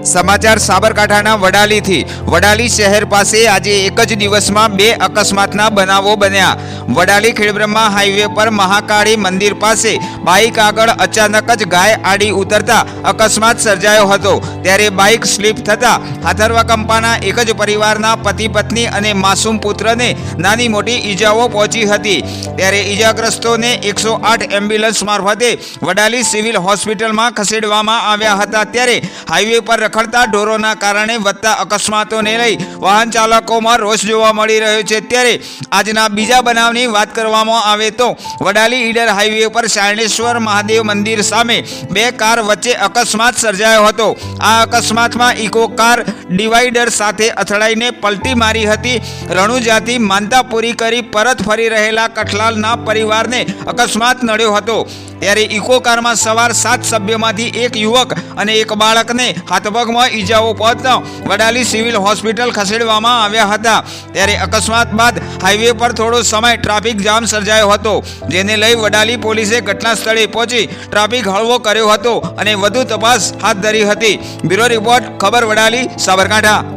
સમાચાર સાબરકાંઠાના વડાલીથી। વડાલી શહેર પાસે આજે એક જ દિવસમાં બે અકસ્માતના બનાવો બન્યા। વડાલી ખેડબ્રહ્મા હાઈવે પર મહાકાળી મંદિર પાસે બાઇક આગળ અચાનક જ ગાય આડી ઉતરતા અકસ્માત સર્જાયો હતો। ત્યારે બાઇક સ્લીપ થતા હાથરવા કંપાના એક જ પરિવારના પતિ પત્ની અને માસૂમ પુત્રને નાની મોટી ઈજાઓ પહોંચી હતી। ત્યારે ઈજાગ્રસ્તોને 108 એમ્બ્યુલન્સ મારફતે વડાલી સિવિલ હોસ્પિટલમાં ખસેડવામાં આવ્યા હતા। ત્યારે હાઈવે પર રખડતા ઢોરોના કારણે વધતા અકસ્માતોને લઈ વાહન ચાલકોમાં રોષ જોવા મળી રહ્યો છે। ત્યારે આજના બીજા બનાવની વાત કરવામાં આવે તો વડાલી ઈડર હાઈવે પર શારણેશ્વર મહાદેવ મંદિર સામે બે કાર વચ્ચે અકસ્માત સર્જાયો હતો। આ અકસ્માતમાં ઇકો કાર ડિવાઈડર સાથે અથડાઈને પલટી મારી હતી। રણુજાથી માનતા પૂરી કરી પરત ફરી રહેલા કઠલાલના પરિવારને અકસ્માત નડ્યો હતો। ત્યારે ઇકો કારમાં સવાર 7 સભ્યોમાંથી એક યુવક અને એક બાળકને હાથપગમાં ઈજાઓ પહોંચતા વડાલી સિવિલ હોસ્પિટલ ખસેડવામાં આવ્યા હતા। ત્યારે અકસ્માત બાદ હાઈવે પર થોડો સમય ટ્રાફિક જામ સર્જાયો હતો, જેને લઈ વડાલી પોલીસે ઘટના સ્થળે પહોંચી ટ્રાફિક હળવો કર્યો હતો અને વધુ તપાસ હાથ ધરી હતી। બ્યુરો રિપોર્ટ, ખબર વડાલી, સાબરકાંઠા।